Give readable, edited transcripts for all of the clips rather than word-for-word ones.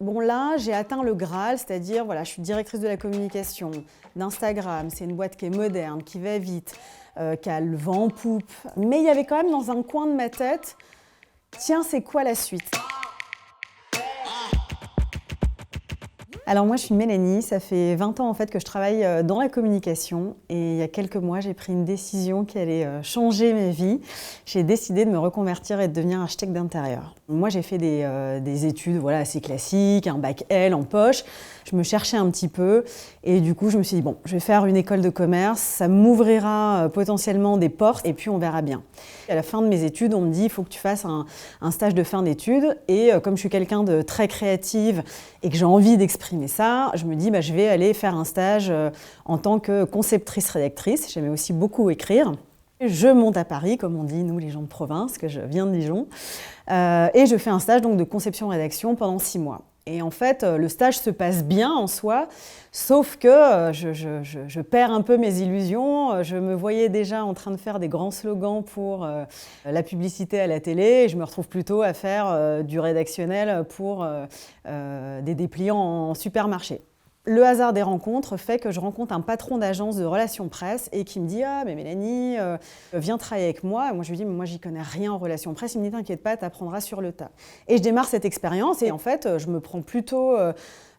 Bon là, j'ai atteint le Graal, c'est-à-dire voilà, je suis directrice de la communication d'Instagram. C'est une boîte qui est moderne, qui va vite, qui a le vent en poupe. Mais il y avait quand même dans un coin de ma tête, tiens, c'est quoi la suite ? Alors moi je suis Mélanie, ça fait 20 ans en fait que je travaille dans la communication et il y a quelques mois j'ai pris une décision qui allait changer ma vie. J'ai décidé de me reconvertir et de devenir architecte d'intérieur. Moi j'ai fait des études voilà, assez classiques, un bac L en poche. Je me cherchais un petit peu et du coup je me suis dit bon, je vais faire une école de commerce, ça m'ouvrira potentiellement des portes et puis on verra bien. À la fin de mes études, on me dit il faut que tu fasses un stage de fin d'études et comme je suis quelqu'un de très créative et que j'ai envie d'exprimer ça, je me dis je vais aller faire un stage en tant que conceptrice-rédactrice. J'aimais aussi beaucoup écrire. Je monte à Paris, comme on dit nous les gens de province, que je viens de Dijon, et je fais un stage donc, de conception-rédaction pendant 6 mois. Et en fait, le stage se passe bien en soi, sauf que je perds un peu mes illusions. Je me voyais déjà en train de faire des grands slogans pour la publicité à la télé, et je me retrouve plutôt à faire du rédactionnel pour des dépliants en supermarché. Le hasard des rencontres fait que je rencontre un patron d'agence de relations presse et qui me dit « Ah, mais Mélanie, viens travailler avec moi ». Moi, je lui dis « Moi, j'y connais rien en relations presse ». Il me dit « T'inquiète pas, t'apprendras sur le tas ». Et je démarre cette expérience et en fait, je me prends plutôt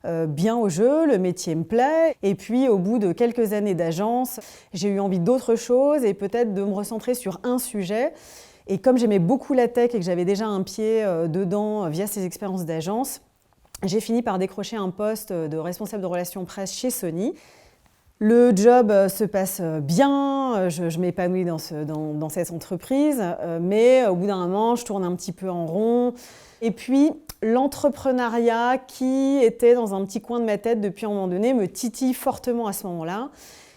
bien au jeu, le métier me plaît. Et puis, au bout de quelques années d'agence, j'ai eu envie d'autre chose et peut-être de me recentrer sur un sujet. Et comme j'aimais beaucoup la tech et que j'avais déjà un pied dedans via ces expériences d'agence, j'ai fini par décrocher un poste de responsable de relations presse chez Sony. Le job se passe bien, je m'épanouis dans cette entreprise, mais au bout d'un moment, je tourne un petit peu en rond. Et puis, l'entrepreneuriat qui était dans un petit coin de ma tête depuis un moment donné me titille fortement à ce moment-là.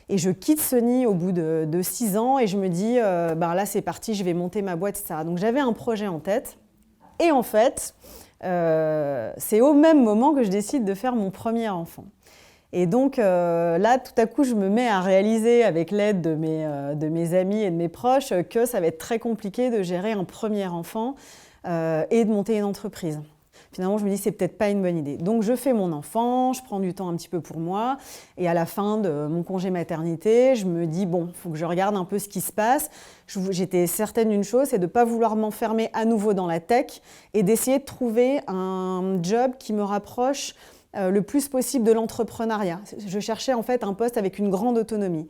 Et je quitte Sony au bout de 6 ans et je me dis, là c'est parti, je vais monter ma boîte, etc. Donc j'avais un projet en tête. Et en fait, c'est au même moment que je décide de faire mon premier enfant. Et donc là, tout à coup, je me mets à réaliser avec l'aide de mes amis et de mes proches que ça va être très compliqué de gérer un premier enfant et de monter une entreprise. Finalement, je me dis, c'est peut-être pas une bonne idée. Donc, je fais mon enfant, je prends du temps un petit peu pour moi. Et à la fin de mon congé maternité, je me dis, bon, il faut que je regarde un peu ce qui se passe. J'étais certaine d'une chose, c'est de ne pas vouloir m'enfermer à nouveau dans la tech et d'essayer de trouver un job qui me rapproche le plus possible de l'entrepreneuriat. Je cherchais en fait un poste avec une grande autonomie.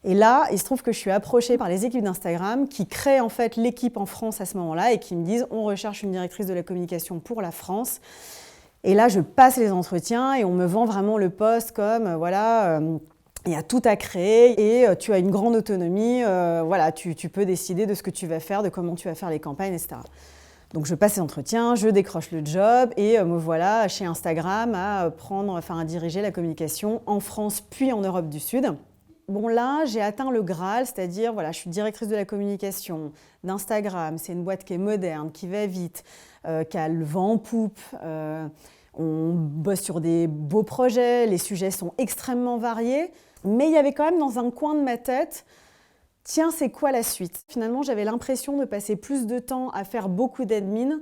Et là, il se trouve que je suis approchée par les équipes d'Instagram qui créent en fait l'équipe en France à ce moment-là et qui me disent « on recherche une directrice de la communication pour la France ». Et là, je passe les entretiens et on me vend vraiment le poste comme il y a tout à créer et tu as une grande autonomie, tu peux décider de ce que tu vas faire, de comment tu vas faire les campagnes, etc. Donc je passe les entretiens, je décroche le job et me voilà chez Instagram à diriger la communication en France puis en Europe du Sud. Bon là, j'ai atteint le Graal, c'est-à-dire je suis directrice de la communication d'Instagram. C'est une boîte qui est moderne, qui va vite, qui a le vent en poupe. On bosse sur des beaux projets, les sujets sont extrêmement variés. Mais il y avait quand même dans un coin de ma tête, tiens, c'est quoi la suite ? Finalement, j'avais l'impression de passer plus de temps à faire beaucoup d'admin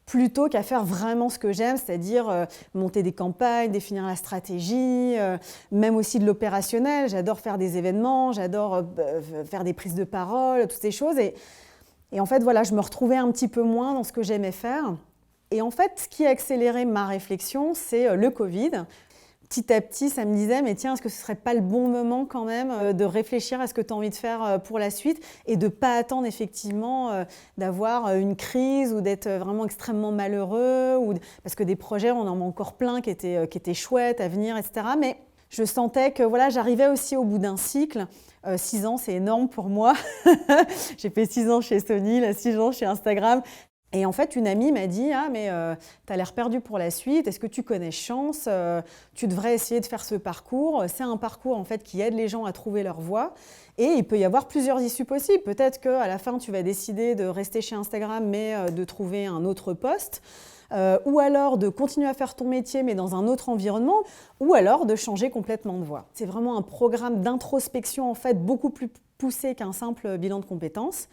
plutôt qu'à faire vraiment ce que j'aime, c'est-à-dire monter des campagnes, définir la stratégie, même aussi de l'opérationnel. J'adore faire des événements, j'adore faire des prises de parole, toutes ces choses. Et en fait, je me retrouvais un petit peu moins dans ce que j'aimais faire. Et en fait, ce qui a accéléré ma réflexion, c'est le Covid. Petit à petit, ça me disait, mais tiens, est-ce que ce ne serait pas le bon moment quand même de réfléchir à ce que tu as envie de faire pour la suite et de ne pas attendre effectivement d'avoir une crise ou d'être vraiment extrêmement malheureux parce que des projets, on en a encore plein qui étaient chouettes à venir, etc. Mais je sentais que j'arrivais aussi au bout d'un cycle. 6 ans, c'est énorme pour moi. J'ai fait 6 ans chez Sony, 6 ans chez Instagram. Et en fait, une amie m'a dit « Ah, mais tu as l'air perdu pour la suite, est-ce que tu connais Chance ? Tu devrais essayer de faire ce parcours. C'est un parcours en fait, qui aide les gens à trouver leur voie. Et il peut y avoir plusieurs issues possibles. Peut-être qu'à la fin, tu vas décider de rester chez Instagram, mais de trouver un autre poste. Ou alors de continuer à faire ton métier, mais dans un autre environnement. Ou alors de changer complètement de voie. C'est vraiment un programme d'introspection en fait, beaucoup plus poussé qu'un simple bilan de compétences,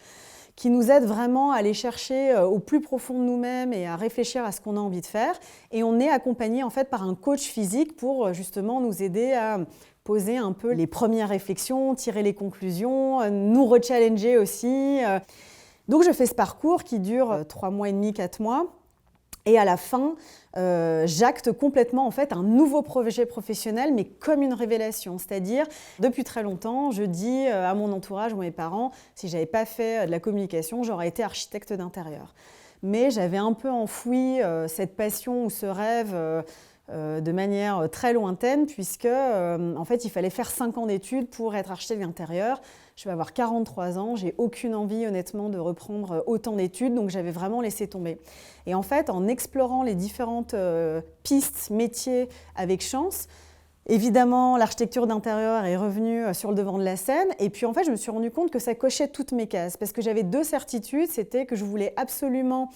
qui nous aide vraiment à aller chercher au plus profond de nous-mêmes et à réfléchir à ce qu'on a envie de faire. Et on est accompagné en fait par un coach physique pour justement nous aider à poser un peu les premières réflexions, tirer les conclusions, nous rechallenger aussi. Donc je fais ce parcours qui dure 3 mois et demi, 4 mois. Et à la fin, j'acte complètement en fait un nouveau projet professionnel, mais comme une révélation. C'est-à-dire, depuis très longtemps, je dis à mon entourage ou à mes parents, si je n'avais pas fait de la communication, j'aurais été architecte d'intérieur. Mais j'avais un peu enfoui cette passion ou ce rêve de manière très lointaine, puisque en fait, il fallait faire 5 ans d'études pour être architecte d'intérieur. Je vais avoir 43 ans, j'ai aucune envie honnêtement de reprendre autant d'études, donc j'avais vraiment laissé tomber. Et en fait, en explorant les différentes pistes, métiers avec chance, évidemment, l'architecture d'intérieur est revenue sur le devant de la scène. Et puis en fait, je me suis rendu compte que ça cochait toutes mes cases, parce que j'avais 2 certitudes, c'était que je voulais absolument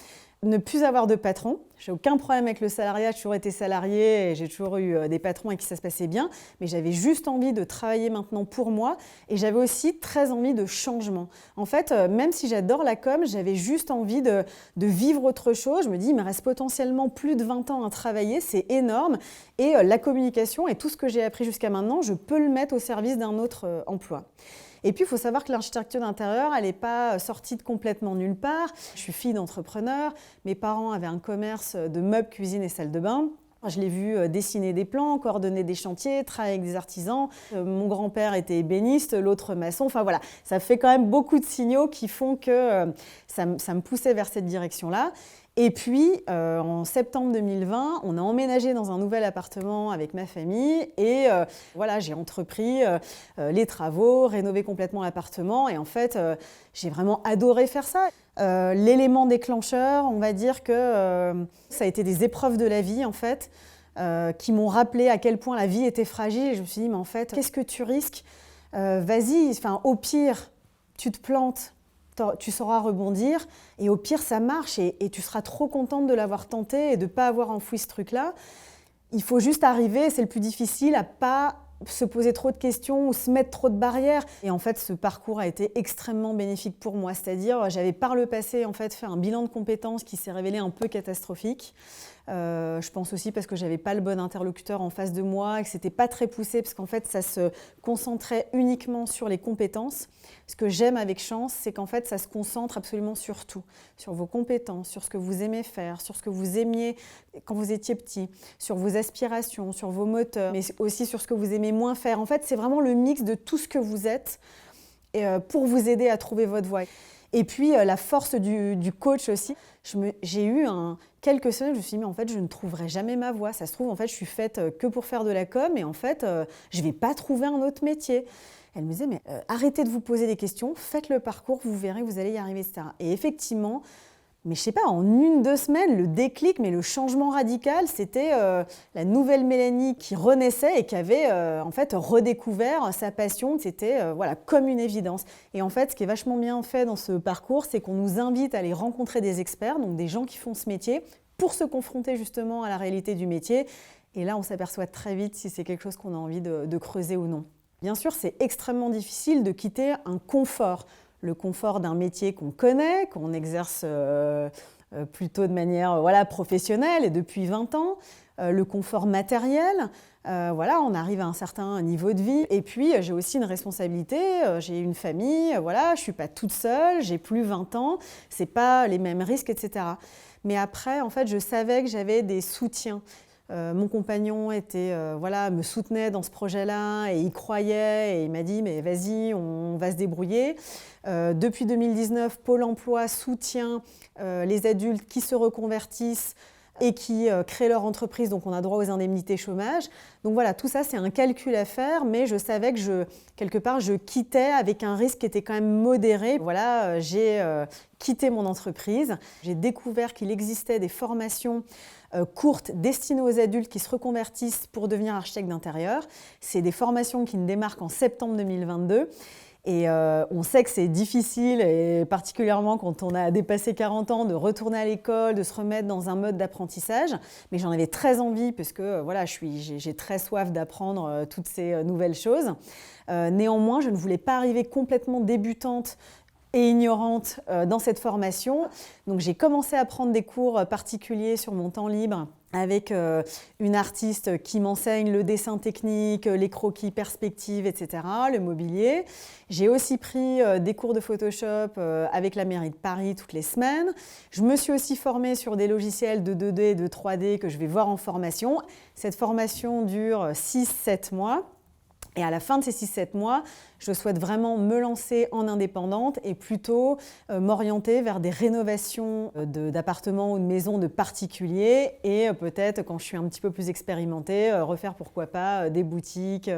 ne plus avoir de patron. J'ai aucun problème avec le salariat, j'ai toujours été salariée et j'ai toujours eu des patrons avec qui ça se passait bien, mais j'avais juste envie de travailler maintenant pour moi et j'avais aussi très envie de changement. En fait, même si j'adore la com, j'avais juste envie de vivre autre chose. Je me dis, il me reste potentiellement plus de 20 ans à travailler, c'est énorme et la communication et tout ce que j'ai appris jusqu'à maintenant, je peux le mettre au service d'un autre emploi. Et puis, il faut savoir que l'architecture d'intérieur, elle n'est pas sortie de complètement nulle part. Je suis fille d'entrepreneur. Mes parents avaient un commerce de meubles, cuisine et salle de bain. Je l'ai vu dessiner des plans, coordonner des chantiers, travailler avec des artisans. Mon grand-père était ébéniste, l'autre maçon. Enfin voilà, ça fait quand même beaucoup de signaux qui font que ça me poussait vers cette direction-là. Et puis, en septembre 2020, on a emménagé dans un nouvel appartement avec ma famille et voilà, j'ai entrepris les travaux, rénové complètement l'appartement et en fait, j'ai vraiment adoré faire ça. L'élément déclencheur, on va dire que ça a été des épreuves de la vie en fait, qui m'ont rappelé à quel point la vie était fragile et je me suis dit, mais en fait, qu'est-ce que tu risques? Vas-y, enfin, au pire, tu te plantes. Tu sauras rebondir et au pire ça marche et tu seras trop contente de l'avoir tenté et de ne pas avoir enfoui ce truc-là. Il faut juste arriver, c'est le plus difficile, à ne pas se poser trop de questions ou se mettre trop de barrières. Et en fait, ce parcours a été extrêmement bénéfique pour moi. C'est-à-dire, j'avais par le passé en fait, fait un bilan de compétences qui s'est révélé un peu catastrophique. Je pense aussi parce que j'avais pas le bon interlocuteur en face de moi et que c'était pas très poussé parce qu'en fait ça se concentrait uniquement sur les compétences. Ce que j'aime avec Chance, c'est qu'en fait ça se concentre absolument sur tout, sur vos compétences, sur ce que vous aimez faire, sur ce que vous aimiez quand vous étiez petit, sur vos aspirations, sur vos moteurs, mais aussi sur ce que vous aimez moins faire. En fait, c'est vraiment le mix de tout ce que vous êtes pour vous aider à trouver votre voie. Et puis la force du coach aussi, j'ai eu quelques semaines, je me suis dit mais en fait je ne trouverai jamais ma voie. Ça se trouve en fait je suis faite que pour faire de la com et en fait je ne vais pas trouver un autre métier. Elle me disait mais arrêtez de vous poser des questions, faites le parcours, vous verrez vous allez y arriver, etc. Et effectivement, mais je sais pas, en 1-2 semaines, le déclic, mais le changement radical, c'était la nouvelle Mélanie qui renaissait et qui avait en fait redécouvert sa passion, c'était voilà, comme une évidence. Et en fait, ce qui est vachement bien fait dans ce parcours, c'est qu'on nous invite à aller rencontrer des experts, donc des gens qui font ce métier, pour se confronter justement à la réalité du métier. Et là, on s'aperçoit très vite si c'est quelque chose qu'on a envie de creuser ou non. Bien sûr, c'est extrêmement difficile de quitter un confort. Le confort d'un métier qu'on connaît, qu'on exerce plutôt de manière professionnelle et depuis 20 ans, le confort matériel, on arrive à un certain niveau de vie. Et puis, j'ai aussi une responsabilité, j'ai une famille, je ne suis pas toute seule, j'ai plus 20 ans, ce n'est pas les mêmes risques, etc. Mais après, en fait, je savais que j'avais des soutiens. Mon compagnon me soutenait dans ce projet-là et il croyait et il m'a dit mais vas-y, on va se débrouiller. Depuis 2019, Pôle emploi soutient les adultes qui se reconvertissent et qui créent leur entreprise, donc on a droit aux indemnités chômage. Donc voilà, tout ça c'est un calcul à faire, mais je savais que quelque part je quittais avec un risque qui était quand même modéré. Voilà, j'ai quitté mon entreprise, j'ai découvert qu'il existait des formations courtes destinées aux adultes qui se reconvertissent pour devenir architecte d'intérieur. C'est des formations qui ne démarquent en septembre 2022. Et on sait que c'est difficile, et particulièrement quand on a dépassé 40 ans, de retourner à l'école, de se remettre dans un mode d'apprentissage. Mais j'en avais très envie parce que j'ai très soif d'apprendre toutes ces nouvelles choses. Néanmoins, je ne voulais pas arriver complètement débutante et ignorante dans cette formation. Donc j'ai commencé à prendre des cours particuliers sur mon temps libre avec une artiste qui m'enseigne le dessin technique, les croquis, perspectives, etc., le mobilier. J'ai aussi pris des cours de Photoshop avec la mairie de Paris toutes les semaines. Je me suis aussi formée sur des logiciels de 2D et de 3D que je vais voir en formation. Cette formation dure 6-7 mois. Et à la fin de ces 6-7 mois, je souhaite vraiment me lancer en indépendante et plutôt m'orienter vers des rénovations d'appartements ou de maisons de particuliers et peut-être, quand je suis un petit peu plus expérimentée, refaire pourquoi pas des boutiques,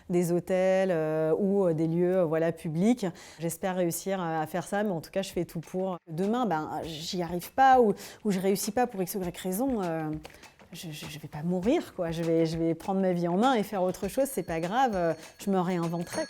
des hôtels ou des lieux publics. J'espère réussir à faire ça, mais en tout cas, je fais tout pour. Demain, j'y arrive pas ou je réussis pas pour X ou Y raison. Je ne vais pas mourir, quoi. Je vais prendre ma vie en main et faire autre chose, c'est pas grave, je me réinventerai.